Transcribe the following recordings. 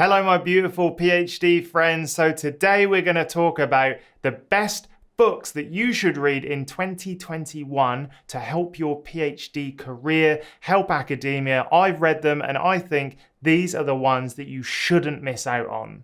Hello, my beautiful PhD friends. So today we're going to talk about the best books that you should read in 2021 to help your PhD career, help academia. I've read them and I think these are the ones that you shouldn't miss out on.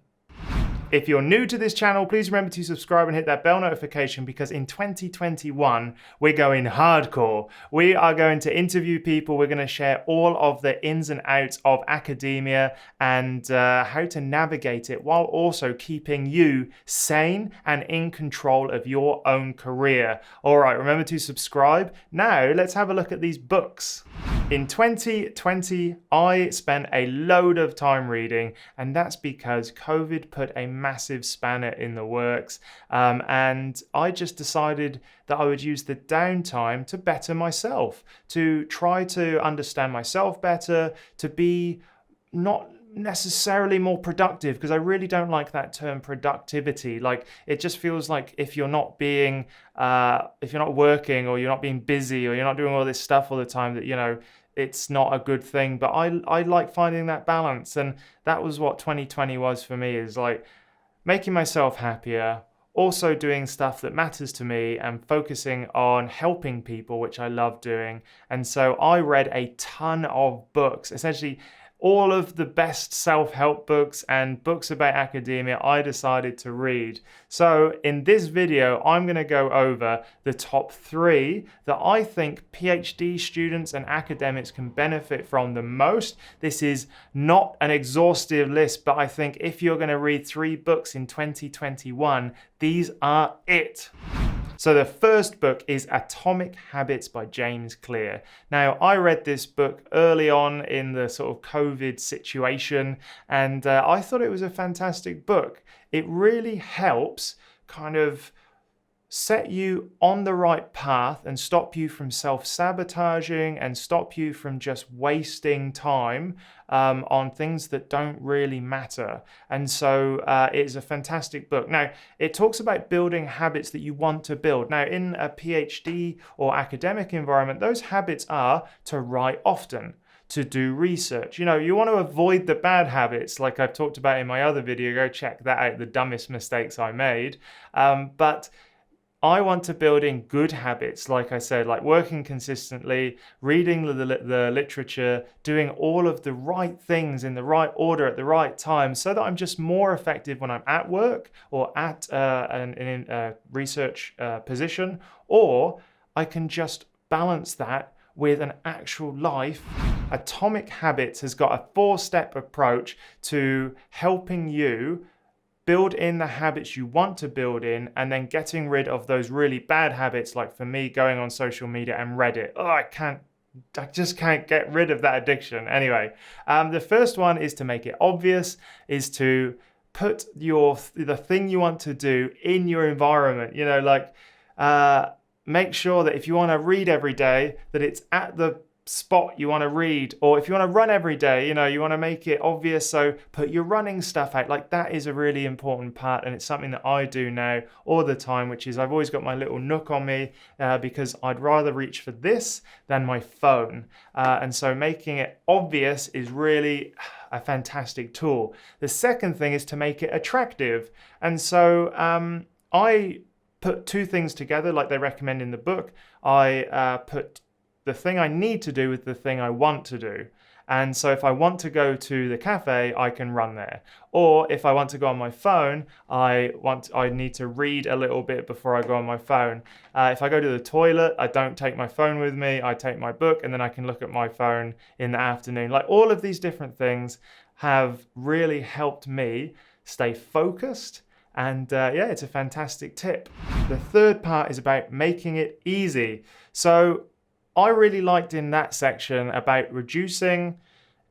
If you're new to this channel, please remember to subscribe and hit that bell notification because in 2021, we're going hardcore. We are going to interview people. We're going to share all of the ins and outs of academia and how to navigate it while also keeping you sane and in control of your own career. All right, remember to subscribe. Now, let's have a look at these books. In 2020, I spent a load of time reading, and that's because COVID put a massive spanner in the works, and I just decided that I would use the downtime to better myself, to try to understand myself better, to be not necessarily more productive, because I really don't like that term productivity. Like, it just feels like if you're not being if you're not working, or you're not being busy, or you're not doing all this stuff all the time, that, you know, it's not a good thing. But I like finding that balance, and that was what 2020 was for me, is like making myself happier, also doing stuff that matters to me, and focusing on helping people, which I love doing. And so I read a ton of books, essentially all of the best self-help books and books about academia I decided to read. So in this video, I'm going to go over the top 3 that I think PhD students and academics can benefit from the most. This is not an exhaustive list, but I think if you're going to read 3 books in 2021, these are it. So the first book is Atomic Habits by James Clear. Now, I read this book early on in the sort of COVID situation, and I thought it was a fantastic book. It really helps kind of set you on the right path and stop you from self-sabotaging and stop you from just wasting time on things that don't really matter. And so it's a fantastic book. Now, it talks about building habits that you want to build. Now, in a PhD or academic environment, those habits are to write often, to do research. You know, you want to avoid the bad habits, like I've talked about in my other video. Go check that out, the dumbest mistakes I made. But I want to build in good habits, like I said, like working consistently, reading the literature, doing all of the right things in the right order at the right time, so that I'm just more effective when I'm at work or at in a research position, or I can just balance that with an actual life. Atomic Habits has got a 4-step approach to helping you build in the habits you want to build in, and then getting rid of those really bad habits, like for me, going on social media and Reddit. Oh, I just can't get rid of that addiction. Anyway, the first one is to make it obvious, is to put the thing you want to do in your environment. You know, like make sure that if you want to read every day, that it's at the spot you want to read. Or if you want to run every day, you know, you want to make it obvious, so put your running stuff out. Like, that is a really important part, and it's something that I do now all the time, which is I've always got my little nook on me because I'd rather reach for this than my phone, and so making it obvious is really a fantastic tool. The second thing is to make it attractive, and so I put 2 things together like they recommend in the book. I put the thing I need to do with the thing I want to do. And so if I want to go to the cafe, I can run there. Or if I want to go on my phone, I need to read a little bit before I go on my phone. If I go to the toilet, I don't take my phone with me. I take my book, and then I can look at my phone in the afternoon. Like, all of these different things have really helped me stay focused. And yeah, it's a fantastic tip. The third part is about making it easy. So I really liked in that section about reducing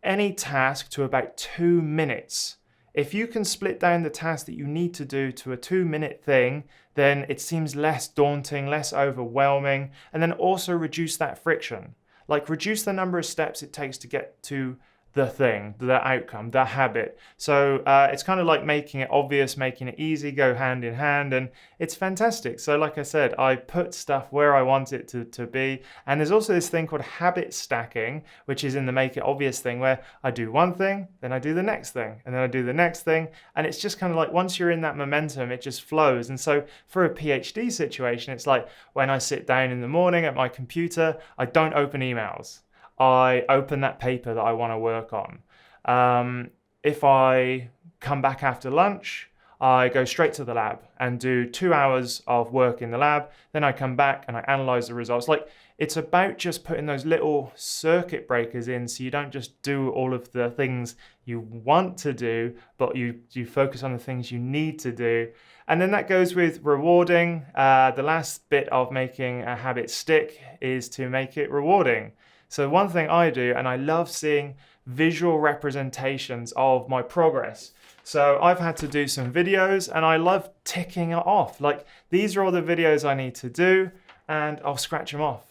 any task to about 2 minutes. If you can split down the task that you need to do to a 2-minute thing, then it seems less daunting, less overwhelming, and then also reduce that friction. Like, reduce the number of steps it takes to get to the thing, the outcome, the habit. So it's kind of like making it obvious, making it easy, go hand in hand, and it's fantastic. So like I said, I put stuff where I want it to be. And there's also this thing called habit stacking, which is in the make it obvious thing, where I do one thing, then I do the next thing, and then I do the next thing. And it's just kind of like once you're in that momentum, it just flows. And so for a PhD situation, it's like when I sit down in the morning at my computer, I don't open emails. I open that paper that I want to work on. If I come back after lunch, I go straight to the lab and do 2 hours of work in the lab. Then I come back and I analyze the results. Like, it's about just putting those little circuit breakers in so you don't just do all of the things you want to do, but you focus on the things you need to do. And then that goes with rewarding. The last bit of making a habit stick is to make it rewarding. So one thing I do, and I love seeing visual representations of my progress. So I've had to do some videos and I love ticking it off. Like, these are all the videos I need to do, and I'll scratch them off.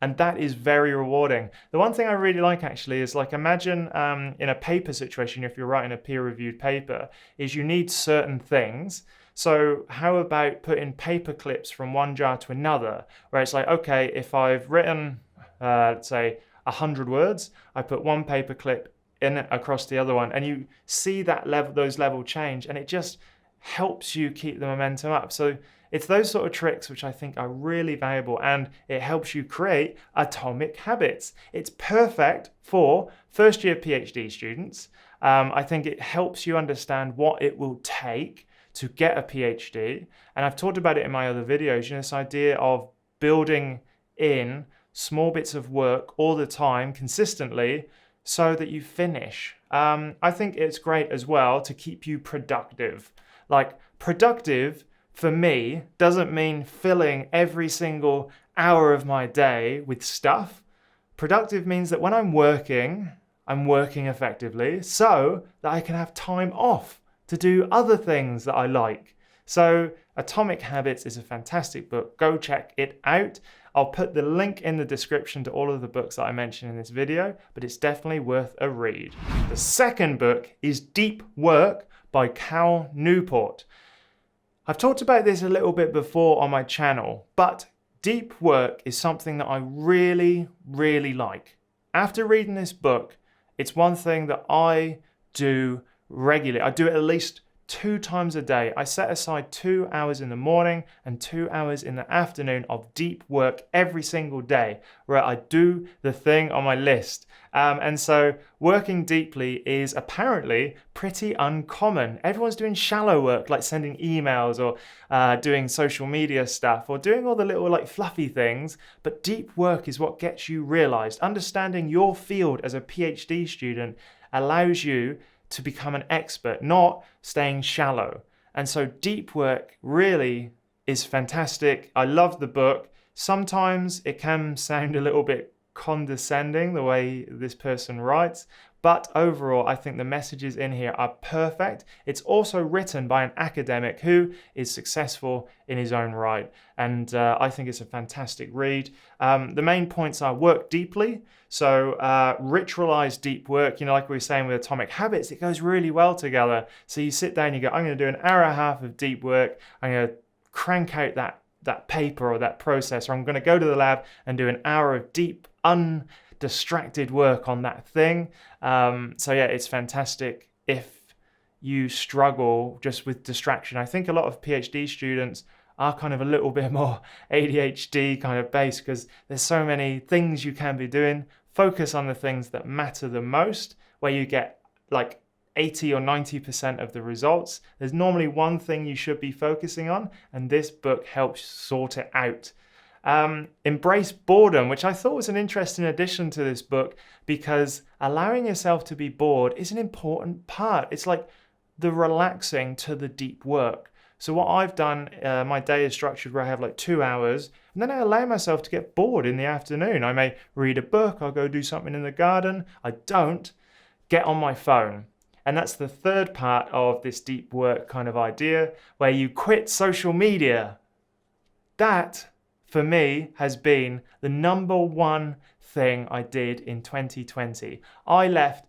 And that is very rewarding. The one thing I really like actually is, like, imagine in a paper situation, if you're writing a peer-reviewed paper, is you need certain things. So how about putting paper clips from one jar to another, where it's like, okay, if I've written let's say 100 words, I put one paper clip in across the other one, and you see that those level change, and it just helps you keep the momentum up. So it's those sort of tricks which I think are really valuable, and it helps you create atomic habits. It's perfect for first year PhD students. I think it helps you understand what it will take to get a PhD. And I've talked about it in my other videos, this idea of building in small bits of work all the time, consistently, so that you finish. I think it's great as well to keep you productive. Like, productive for me doesn't mean filling every single hour of my day with stuff. Productive means that when I'm working effectively so that I can have time off to do other things that I like. So Atomic Habits is a fantastic book. Go check it out. I'll put the link in the description to all of the books that I mentioned in this video, but it's definitely worth a read. The second book is Deep Work by Cal Newport. I've talked about this a little bit before on my channel, but deep work is something that I really, really like. After reading this book, it's one thing that I do regularly. I do it at least 2 times a day. I set aside 2 hours in the morning and 2 hours in the afternoon of deep work every single day, where I do the thing on my list. And so working deeply is apparently pretty uncommon. Everyone's doing shallow work, like sending emails or doing social media stuff or doing all the little like fluffy things. But deep work is what gets you realized. Understanding your field as a PhD student allows you to become an expert, not staying shallow. And so deep work really is fantastic. I love the book. Sometimes it can sound a little bit condescending the way this person writes, but overall I think the messages in here are perfect. It's also written by an academic who is successful in his own right, and I think it's a fantastic read. The main points are work deeply, so ritualize deep work. You know, like we were saying with Atomic Habits, it goes really well together. So you sit down, you go, I'm going to do an hour and a half of deep work, I'm going to crank out that paper or that process, or I'm going to go to the lab and do an hour of deep, undistracted work on that thing. So yeah, it's fantastic if you struggle just with distraction. I think a lot of PhD students are kind of a little bit more ADHD kind of based because there's so many things you can be doing. Focus on the things that matter the most, where you get like 80 or 90% of the results. There's normally one thing you should be focusing on, and this book helps sort it out. Embrace boredom, which I thought was an interesting addition to this book, because allowing yourself to be bored is an important part. It's like the relaxing to the deep work. So what I've done, my day is structured where I have like 2 hours, and then I allow myself to get bored in the afternoon. I may read a book, I'll go do something in the garden. I don't get on my phone. And that's the third part of this deep work kind of idea, where you quit social media. That, for me, has been the number one thing I did in 2020. I left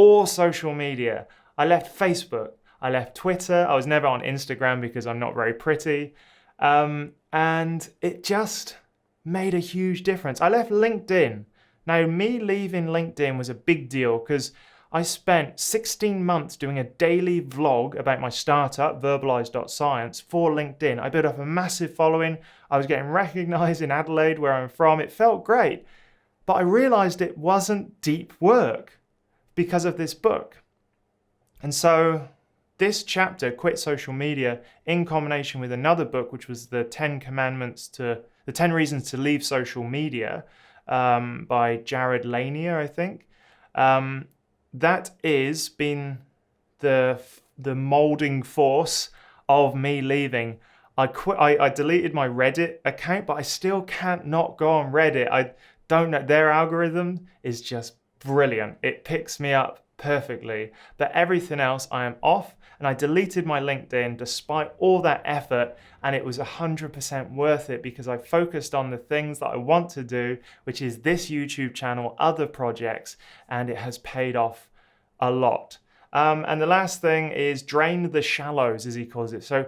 all social media. I left Facebook. I left Twitter. I was never on Instagram because I'm not very pretty. And it just made a huge difference. I left LinkedIn. Now, me leaving LinkedIn was a big deal because I spent 16 months doing a daily vlog about my startup, Verbalize.science, for LinkedIn. I built up a massive following. I was getting recognized in Adelaide, where I'm from. It felt great. But I realized it wasn't deep work because of this book. And so this chapter, Quit Social Media, in combination with another book, which was the 10 Reasons to Leave Social Media, by Jared Lanier, I think. That is been the molding force of me leaving. I deleted my Reddit account, but I still can't not go on Reddit. I don't know. Their algorithm is just brilliant. It picks me up perfectly. But everything else, I am off. And I deleted my LinkedIn despite all that effort, and it was 100% worth it because I focused on the things that I want to do, which is this YouTube channel, other projects, and it has paid off a lot. And the last thing is drain the shallows, as he calls it. So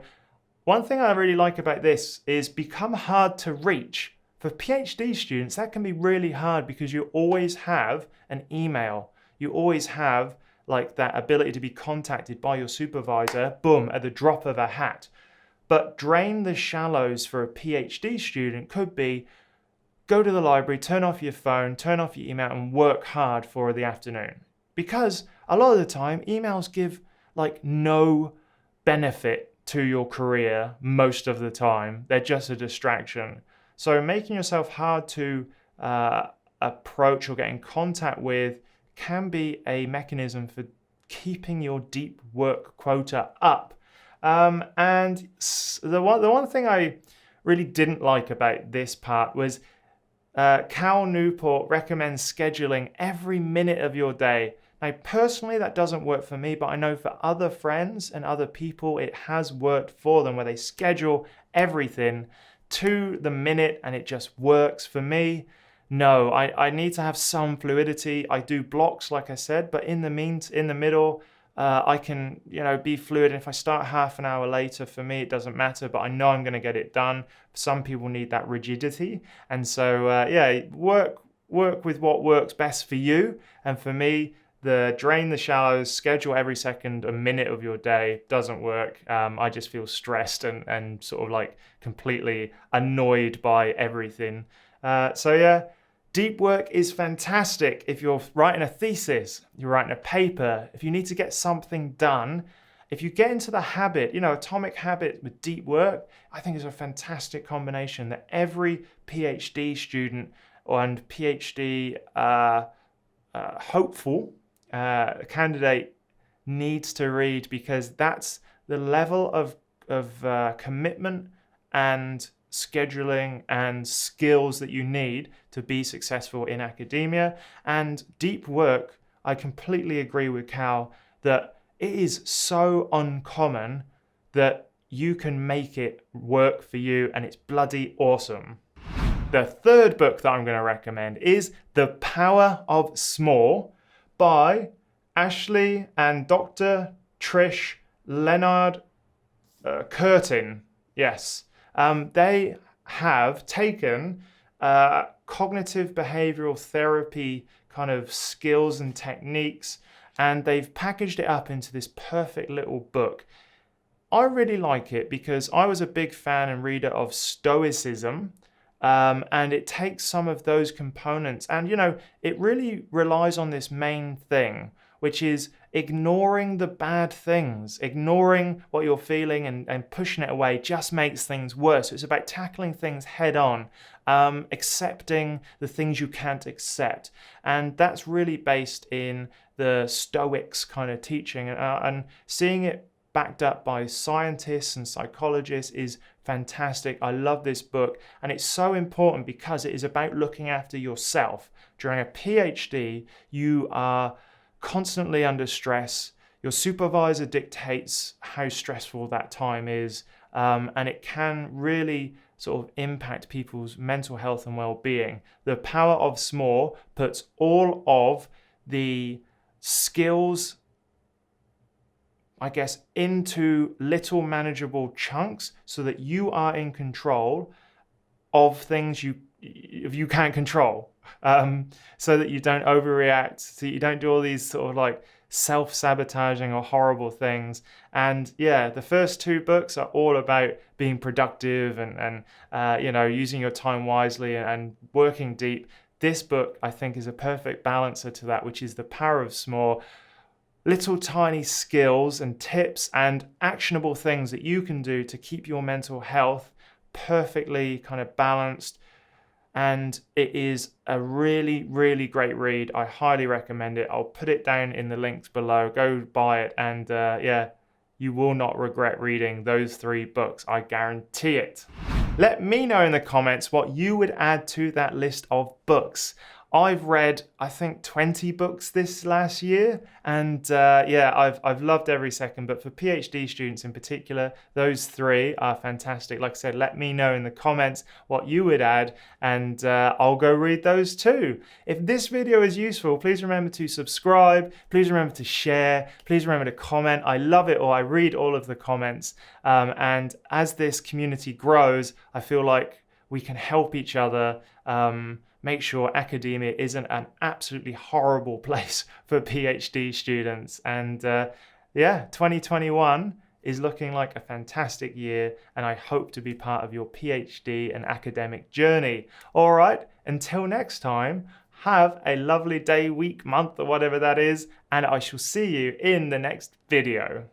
one thing I really like about this is become hard to reach. For PhD students, that can be really hard because you always have an email. You always have like that ability to be contacted by your supervisor, boom, at the drop of a hat. But drain the shallows for a PhD student could be go to the library, turn off your phone, turn off your email, and work hard for the afternoon. Because a lot of the time, emails give like no benefit to your career most of the time. They're just a distraction. So making yourself hard to approach or get in contact with can be a mechanism for keeping your deep work quota up. And the one thing I really didn't like about this part was Cal Newport recommends scheduling every minute of your day. Now, personally, that doesn't work for me, but I know for other friends and other people, it has worked for them where they schedule everything to the minute and it just works. For me, no, I need to have some fluidity. I do blocks, like I said, but in the middle, I can, be fluid. And if I start half an hour later, for me, it doesn't matter, but I know I'm going to get it done. Some people need that rigidity. And so, work with what works best for you. And for me, the drain the shallows, schedule every second, a minute of your day doesn't work. I just feel stressed and sort of like completely annoyed by everything. Deep work is fantastic if you're writing a thesis, you're writing a paper, if you need to get something done. If you get into the habit, atomic habit with deep work, I think is a fantastic combination that every PhD student and PhD hopeful candidate needs to read, because that's the level of commitment and scheduling and skills that you need to be successful in academia. And deep work, I completely agree with Cal that it is so uncommon that you can make it work for you, and it's bloody awesome. The third book that I'm going to recommend is The Power of Small by Ashley and Dr. Trish Leonard Curtin. Yes. They have taken cognitive behavioral therapy kind of skills and techniques, and they've packaged it up into this perfect little book. I really like it because I was a big fan and reader of Stoicism, and it takes some of those components and, it really relies on this main thing, which is ignoring the bad things, ignoring what you're feeling and pushing it away just makes things worse. So it's about tackling things head on, accepting the things you can't accept. And that's really based in the Stoics kind of teaching, and seeing it backed up by scientists and psychologists is fantastic. I love this book, and it's so important because it is about looking after yourself. During a PhD, you are constantly under stress. Your supervisor dictates how stressful that time is, and it can really sort of impact people's mental health and well-being. The Power of Small puts all of the skills, I guess, into little manageable chunks so that you are in control of things you can't control, so that you don't overreact, so you don't do all these sort of like self-sabotaging or horrible things. And yeah, the first two books are all about being productive and using your time wisely and working deep. This book, I think, is a perfect balancer to that, which is The Power of Small. Little tiny skills and tips and actionable things that you can do to keep your mental health perfectly kind of balanced. And it is a really, really great read. I highly recommend it. I'll put it down in the links below. Go buy it. And you will not regret reading those 3 books. I guarantee it. Let me know in the comments what you would add to that list of books. I've read, I think, 20 books this last year, and I've loved every second. But for PhD students in particular, those 3 are fantastic. Like I said, let me know in the comments what you would add, and I'll go read those too. If this video is useful, please remember to subscribe. Please remember to share. Please remember to comment. I love it, or I read all of the comments. And as this community grows, I feel like we can help each other. Make sure academia isn't an absolutely horrible place for PhD students. And 2021 is looking like a fantastic year, and I hope to be part of your PhD and academic journey. All right, until next time, have a lovely day, week, month, or whatever that is, and I shall see you in the next video.